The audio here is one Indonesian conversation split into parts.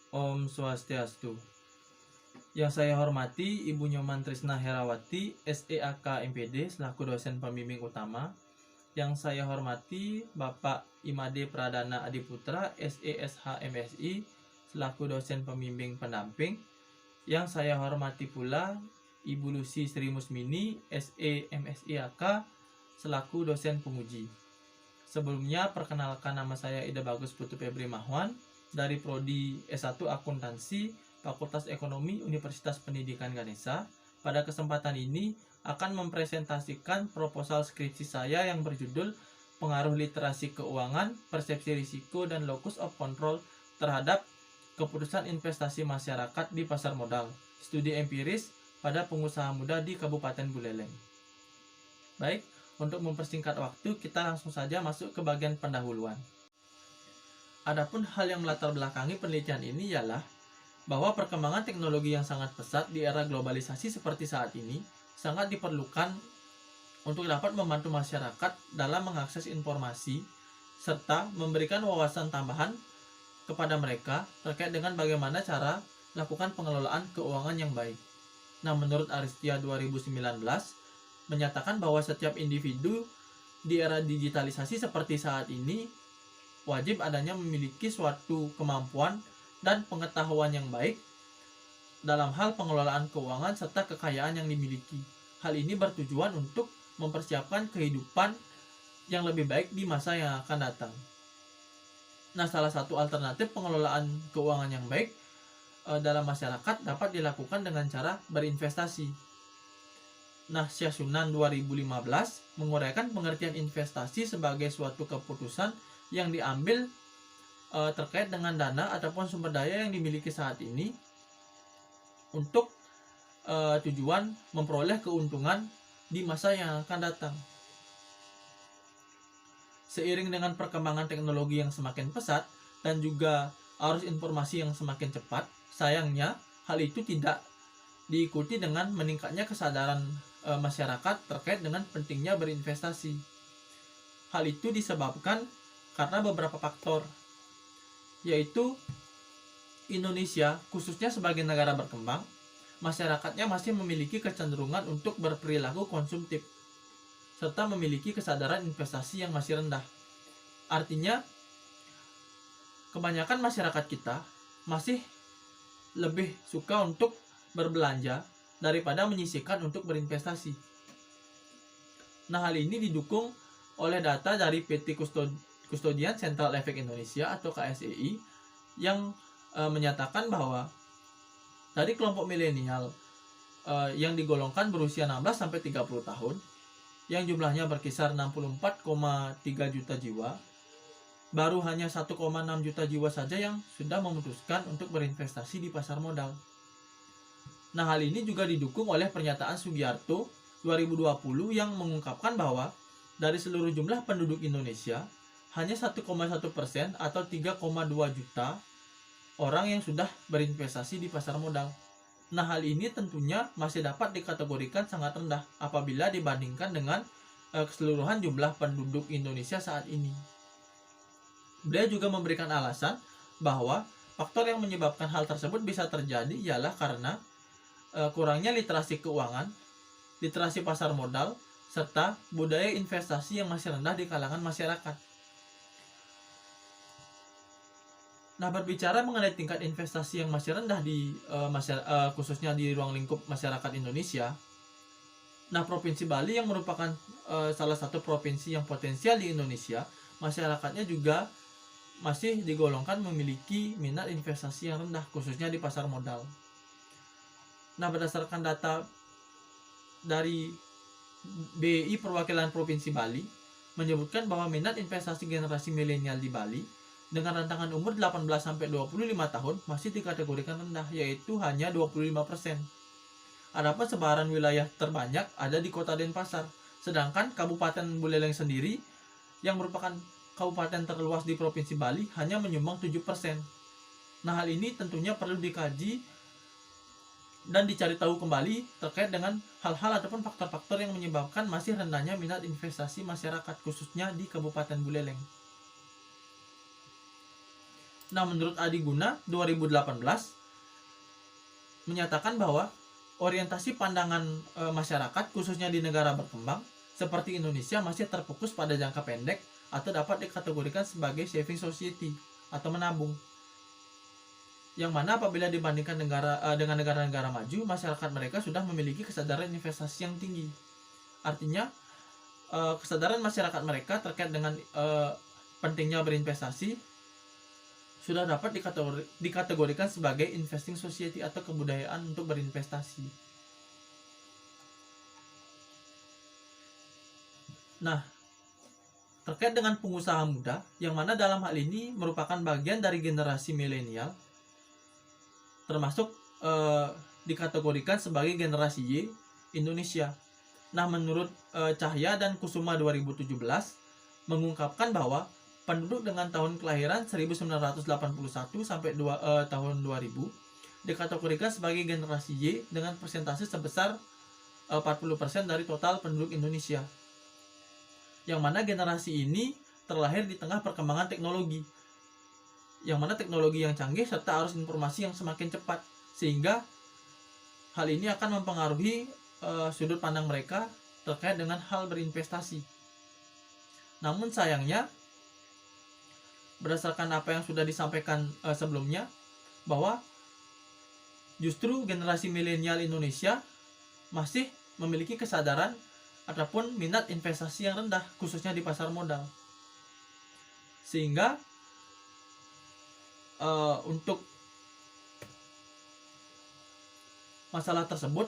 Om Swastiastu. Yang saya hormati Ibu Nyoman Trisna Herawati, SEAK MPD selaku dosen pembimbing utama. Yang saya hormati Bapak Imade Pradana Adiputra, SESH MSI selaku dosen pembimbing pendamping. Yang saya hormati pula Ibu Lucy Sri Musmini, SE MSIAK selaku dosen penguji. Sebelumnya perkenalkan, nama saya Ida Bagus Putu Febri Mahwan dari Prodi S1 Akuntansi Fakultas Ekonomi Universitas Pendidikan Ganesha. Pada kesempatan ini akan mempresentasikan proposal skripsi saya yang berjudul Pengaruh Literasi Keuangan, Persepsi Risiko, dan Locus of Control terhadap Keputusan Investasi Masyarakat di Pasar Modal, Studi Empiris pada Pengusaha Muda di Kabupaten Buleleng. Baik, untuk mempersingkat waktu, kita langsung saja masuk ke bagian pendahuluan. Adapun hal yang melatar belakangi penelitian ini ialah bahwa perkembangan teknologi yang sangat pesat di era globalisasi seperti saat ini sangat diperlukan untuk dapat membantu masyarakat dalam mengakses informasi serta memberikan wawasan tambahan kepada mereka terkait dengan bagaimana cara melakukan pengelolaan keuangan yang baik. Nah, menurut Aristia 2019 menyatakan bahwa setiap individu di era digitalisasi seperti saat ini wajib adanya memiliki suatu kemampuan dan pengetahuan yang baik dalam hal pengelolaan keuangan serta kekayaan yang dimiliki. Hal ini bertujuan untuk mempersiapkan kehidupan yang lebih baik di masa yang akan datang. Nah, salah satu alternatif pengelolaan keuangan yang baik dalam masyarakat dapat dilakukan dengan cara berinvestasi. Nah, Syah Sunan 2015 menguraikan pengertian investasi sebagai suatu keputusan yang diambil terkait dengan dana ataupun sumber daya yang dimiliki saat ini untuk tujuan memperoleh keuntungan di masa yang akan datang. Seiring dengan perkembangan teknologi yang semakin pesat dan juga arus informasi yang semakin cepat, sayangnya hal itu tidak diikuti dengan meningkatnya kesadaran masyarakat terkait dengan pentingnya berinvestasi. Hal itu disebabkan karena beberapa faktor, yaitu Indonesia, khususnya sebagai negara berkembang, masyarakatnya masih memiliki kecenderungan untuk berperilaku konsumtif, serta memiliki kesadaran investasi yang masih rendah. Artinya, kebanyakan masyarakat kita masih lebih suka untuk berbelanja daripada menyisihkan untuk berinvestasi. Nah, hal ini didukung oleh data dari PT Custodian Central Efek Indonesia atau KSEI yang menyatakan bahwa dari kelompok milenial yang digolongkan berusia 16 sampai 30 tahun yang jumlahnya berkisar 64,3 juta jiwa, baru hanya 1,6 juta jiwa saja yang sudah memutuskan untuk berinvestasi di pasar modal. Nah, hal ini juga didukung oleh pernyataan Sugiarto 2020 yang mengungkapkan bahwa dari seluruh jumlah penduduk Indonesia, hanya 1,1% atau 3,2 juta orang yang sudah berinvestasi di pasar modal. Nah, hal ini tentunya masih dapat dikategorikan sangat rendah apabila dibandingkan dengan keseluruhan jumlah penduduk Indonesia saat ini. Beliau juga memberikan alasan bahwa faktor yang menyebabkan hal tersebut bisa terjadi ialah karena kurangnya literasi keuangan, literasi pasar modal, serta budaya investasi yang masih rendah di kalangan masyarakat. Nah, berbicara mengenai tingkat investasi yang masih rendah di khususnya di ruang lingkup masyarakat Indonesia, nah, Provinsi Bali yang merupakan salah satu provinsi yang potensial di Indonesia, masyarakatnya juga masih digolongkan memiliki minat investasi yang rendah, khususnya di pasar modal. Nah, berdasarkan data dari BI Perwakilan Provinsi Bali menyebutkan bahwa minat investasi generasi milenial di Bali dengan rentangan umur 18-25 tahun masih dikategorikan rendah, yaitu hanya 25%. Adapun sebaran wilayah terbanyak ada di Kota Denpasar, sedangkan Kabupaten Buleleng sendiri yang merupakan kabupaten terluas di Provinsi Bali hanya menyumbang 7%. Nah, hal ini tentunya perlu dikaji dan dicari tahu kembali terkait dengan hal-hal ataupun faktor-faktor yang menyebabkan masih rendahnya minat investasi masyarakat khususnya di Kabupaten Buleleng. Nah, menurut Adiguna 2018 menyatakan bahwa orientasi pandangan masyarakat khususnya di negara berkembang seperti Indonesia masih terfokus pada jangka pendek atau dapat dikategorikan sebagai saving society atau menabung. Yang mana apabila dibandingkan dengan negara-negara maju, masyarakat mereka sudah memiliki kesadaran investasi yang tinggi. Artinya kesadaran masyarakat mereka terkait dengan pentingnya berinvestasi sudah dapat dikategorikan sebagai investing society atau kebudayaan untuk berinvestasi. Nah, terkait dengan pengusaha muda, yang mana dalam hal ini merupakan bagian dari generasi milenial, termasuk dikategorikan sebagai generasi Y Indonesia. Nah, menurut Cahya dan Kusuma 2017 mengungkapkan bahwa penduduk dengan tahun kelahiran 1981 sampai tahun 2000 dikategorikan sebagai generasi Y dengan persentase sebesar 40% dari total penduduk Indonesia. Yang mana generasi ini terlahir di tengah perkembangan teknologi, yang mana teknologi yang canggih serta arus informasi yang semakin cepat, sehingga hal ini akan mempengaruhi sudut pandang mereka terkait dengan hal berinvestasi. Namun sayangnya, berdasarkan apa yang sudah disampaikan sebelumnya, bahwa justru generasi milenial Indonesia masih memiliki kesadaran ataupun minat investasi yang rendah, khususnya di pasar modal. Sehingga untuk masalah tersebut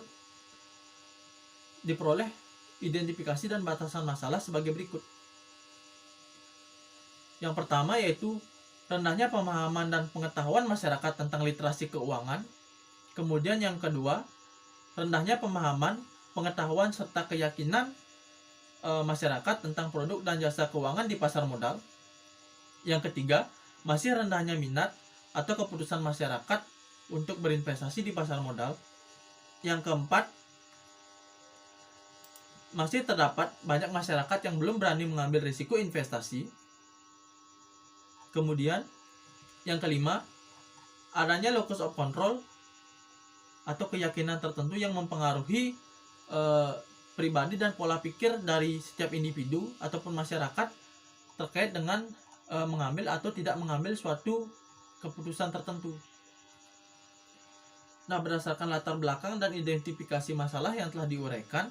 diperoleh identifikasi dan batasan masalah sebagai berikut. Yang pertama yaitu rendahnya pemahaman dan pengetahuan masyarakat tentang literasi keuangan. Kemudian yang kedua, rendahnya pemahaman, pengetahuan serta keyakinan masyarakat tentang produk dan jasa keuangan di pasar modal. Yang ketiga, masih rendahnya minat atau keputusan masyarakat untuk berinvestasi di pasar modal. Yang keempat, masih terdapat banyak masyarakat yang belum berani mengambil risiko investasi. Kemudian, yang kelima, adanya locus of control atau keyakinan tertentu yang mempengaruhi pribadi dan pola pikir dari setiap individu ataupun masyarakat terkait dengan mengambil atau tidak mengambil suatu keputusan tertentu. Nah, berdasarkan latar belakang dan identifikasi masalah yang telah diuraikan,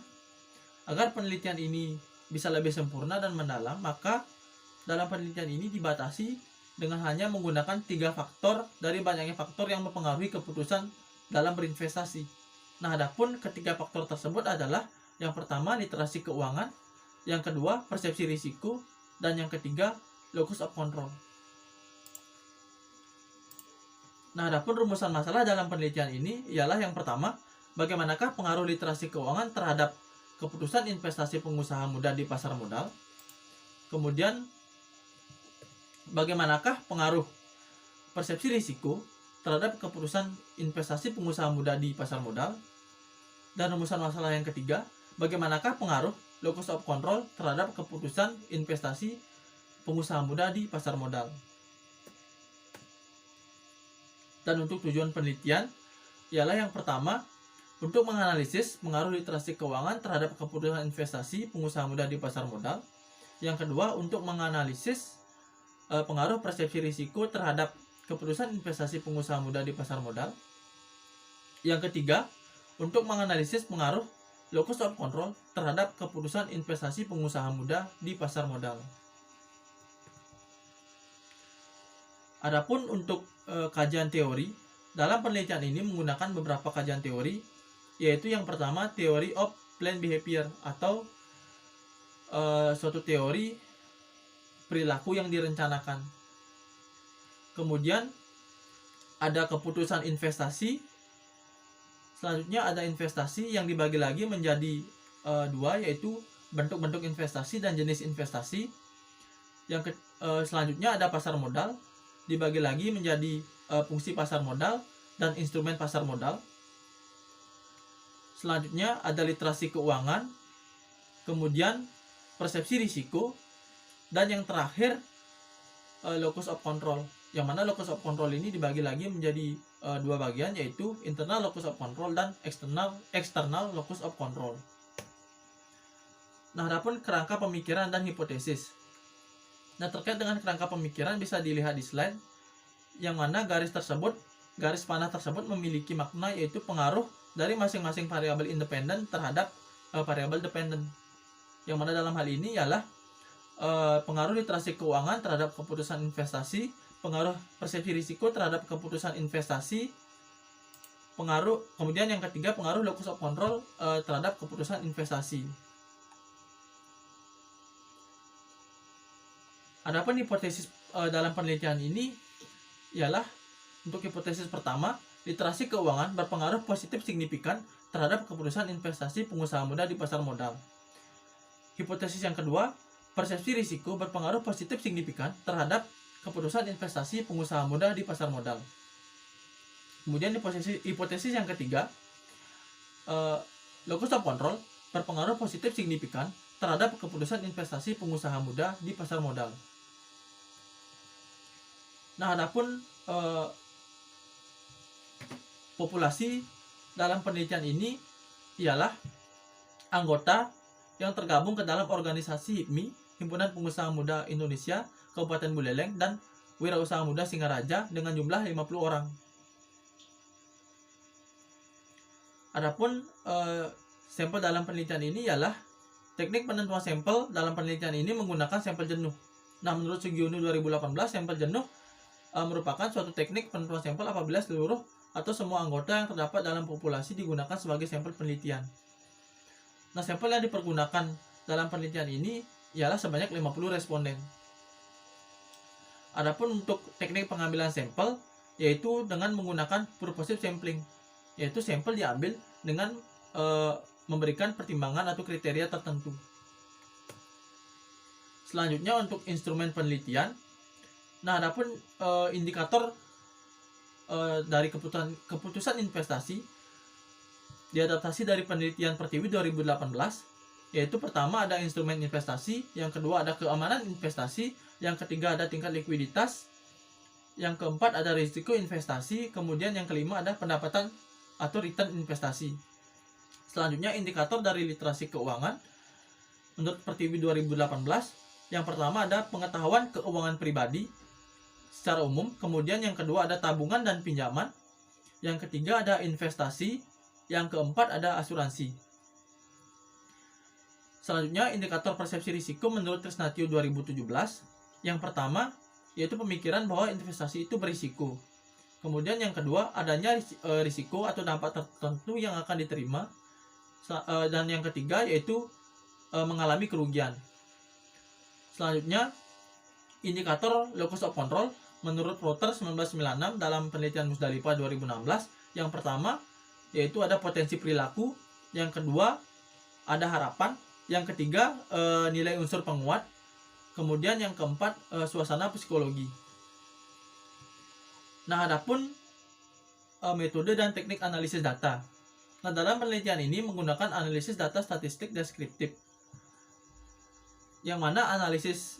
agar penelitian ini bisa lebih sempurna dan mendalam, maka dalam penelitian ini dibatasi dengan hanya menggunakan 3 faktor dari banyaknya faktor yang mempengaruhi keputusan dalam berinvestasi. Nah, adapun ketiga faktor tersebut adalah yang pertama literasi keuangan, yang kedua persepsi risiko, dan yang ketiga locus of control. Nah, adapun rumusan masalah dalam penelitian ini ialah yang pertama, bagaimanakah pengaruh literasi keuangan terhadap keputusan investasi pengusaha muda di pasar modal. Kemudian, bagaimanakah pengaruh persepsi risiko terhadap keputusan investasi pengusaha muda di pasar modal. Dan rumusan masalah yang ketiga, bagaimanakah pengaruh locus of control terhadap keputusan investasi pengusaha muda di pasar modal. Dan untuk tujuan penelitian ialah yang pertama, untuk menganalisis pengaruh literasi keuangan terhadap keputusan investasi pengusaha muda di pasar modal. Yang kedua, untuk menganalisis pengaruh persepsi risiko terhadap keputusan investasi pengusaha muda di pasar modal. Yang ketiga, untuk menganalisis pengaruh locus of control terhadap keputusan investasi pengusaha muda di pasar modal. Adapun untuk kajian teori, dalam penelitian ini menggunakan beberapa kajian teori, yaitu yang pertama teori of planned behavior atau suatu teori perilaku yang direncanakan. Kemudian ada keputusan investasi. Selanjutnya ada investasi yang dibagi lagi menjadi 2, yaitu bentuk-bentuk investasi dan jenis investasi. Selanjutnya ada pasar modal, dibagi lagi menjadi fungsi pasar modal dan instrumen pasar modal. Selanjutnya ada literasi keuangan, kemudian persepsi risiko, dan yang terakhir locus of control. Yang mana locus of control ini dibagi lagi menjadi dua bagian, yaitu internal locus of control dan external locus of control. Nah, adapun kerangka pemikiran dan hipotesis. Nah, terkait dengan kerangka pemikiran bisa dilihat di slide, yang mana garis panah tersebut memiliki makna, yaitu pengaruh dari masing-masing variabel independen terhadap variabel dependen. Yang mana dalam hal ini ialah pengaruh literasi keuangan terhadap keputusan investasi, pengaruh persepsi risiko terhadap keputusan investasi, kemudian yang ketiga pengaruh locus of control terhadap keputusan investasi. Adapun hipotesis dalam penelitian ini ialah, untuk hipotesis pertama, literasi keuangan berpengaruh positif signifikan terhadap keputusan investasi pengusaha muda di pasar modal. Hipotesis yang kedua, persepsi risiko berpengaruh positif signifikan terhadap keputusan investasi pengusaha muda di pasar modal. Kemudian hipotesis yang ketiga, locus of control berpengaruh positif signifikan terhadap keputusan investasi pengusaha muda di pasar modal. Nah, adapun populasi dalam penelitian ini ialah anggota yang tergabung ke dalam organisasi HIPMI, Himpunan Pengusaha Muda Indonesia, Kabupaten Buleleng, dan Wirausaha Muda Singaraja dengan jumlah 50 orang. Adapun sampel dalam penelitian ini ialah teknik penentuan sampel dalam penelitian ini menggunakan sampel jenuh. Nah, menurut Sugiono 2018, sampel jenuh merupakan suatu teknik penentuan sampel apabila seluruh atau semua anggota yang terdapat dalam populasi digunakan sebagai sampel penelitian. Nah, sampel yang dipergunakan dalam penelitian ini ialah sebanyak 50 responden. Adapun untuk teknik pengambilan sampel, yaitu dengan menggunakan purposive sampling, yaitu sampel diambil dengan memberikan pertimbangan atau kriteria tertentu. Selanjutnya untuk instrumen penelitian. Nah, adapun indikator dari keputusan investasi diadaptasi dari penelitian Pertiwi 2018, yaitu pertama ada instrumen investasi, yang kedua ada keamanan investasi, yang ketiga ada tingkat likuiditas, yang keempat ada risiko investasi, kemudian yang kelima ada pendapatan atau return investasi. Selanjutnya indikator dari literasi keuangan menurut Pertiwi 2018, yang pertama ada pengetahuan keuangan pribadi secara umum, kemudian yang kedua ada tabungan dan pinjaman, yang ketiga ada investasi, yang keempat ada asuransi. Selanjutnya indikator persepsi risiko menurut Trisnatio 2017, yang pertama yaitu pemikiran bahwa investasi itu berisiko. Kemudian yang kedua adanya risiko atau dampak tertentu yang akan diterima, dan yang ketiga yaitu mengalami kerugian. Selanjutnya indikator locus of control menurut Plotter 1996 dalam penelitian Musdalifah 2016, yang pertama yaitu ada potensi perilaku, yang kedua ada harapan, yang ketiga nilai unsur penguat, kemudian yang keempat suasana psikologi. Nah, adapun metode dan teknik analisis data. Nah, dalam penelitian ini menggunakan analisis data statistik deskriptif, yang mana analisis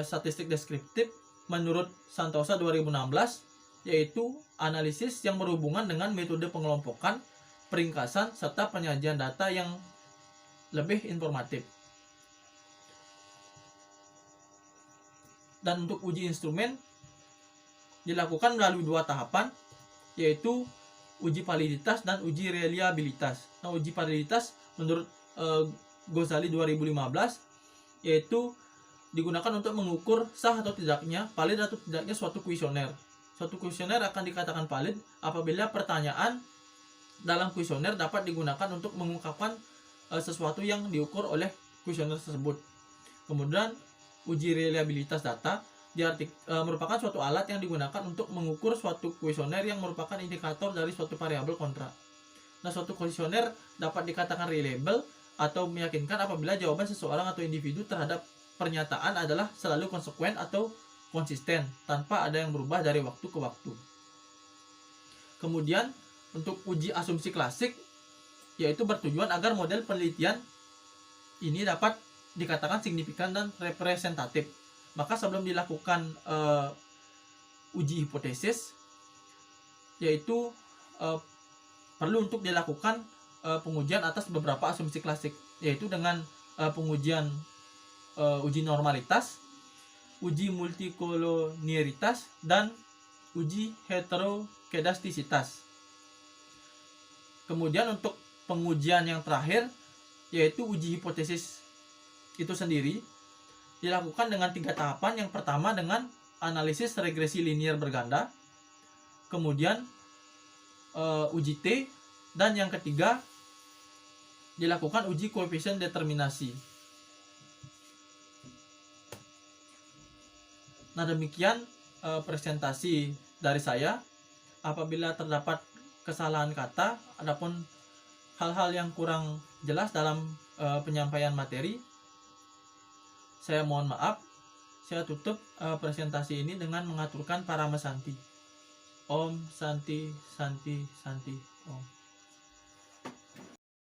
statistik deskriptif menurut Santosa 2016 yaitu analisis yang berhubungan dengan metode pengelompokan, peringkasan, serta penyajian data yang lebih informatif. Dan untuk uji instrumen dilakukan melalui dua tahapan, yaitu uji validitas dan uji reliabilitas. Nah, uji validitas menurut Ghazali 2015 yaitu digunakan untuk mengukur sah atau tidaknya, valid atau tidaknya suatu kuesioner. Suatu kuesioner akan dikatakan valid apabila pertanyaan dalam kuesioner dapat digunakan untuk mengungkapkan sesuatu yang diukur oleh kuesioner tersebut. Kemudian uji reliabilitas data merupakan suatu alat yang digunakan untuk mengukur suatu kuesioner yang merupakan indikator dari suatu variabel kontrak. Nah, suatu kuesioner dapat dikatakan reliable atau meyakinkan apabila jawaban seseorang atau individu terhadap pernyataan adalah selalu konsekuen atau konsisten tanpa ada yang berubah dari waktu ke waktu. Kemudian untuk uji asumsi klasik yaitu bertujuan agar model penelitian ini dapat dikatakan signifikan dan representatif. Maka sebelum dilakukan uji hipotesis, yaitu perlu untuk dilakukan pengujian atas beberapa asumsi klasik, yaitu dengan pengujian uji normalitas, uji multikolonialitas, dan uji heterokedastisitas. Kemudian untuk pengujian yang terakhir, yaitu uji hipotesis itu sendiri, dilakukan dengan 3 tahapan. Yang pertama dengan analisis regresi linier berganda, kemudian uji T, dan yang ketiga dilakukan uji koefisien determinasi. Nah, demikian presentasi dari saya. Apabila terdapat kesalahan kata ataupun hal-hal yang kurang jelas dalam penyampaian materi, saya mohon maaf. Saya tutup presentasi ini dengan mengaturkan Paramasanti. Om Santi Santi Santi Om.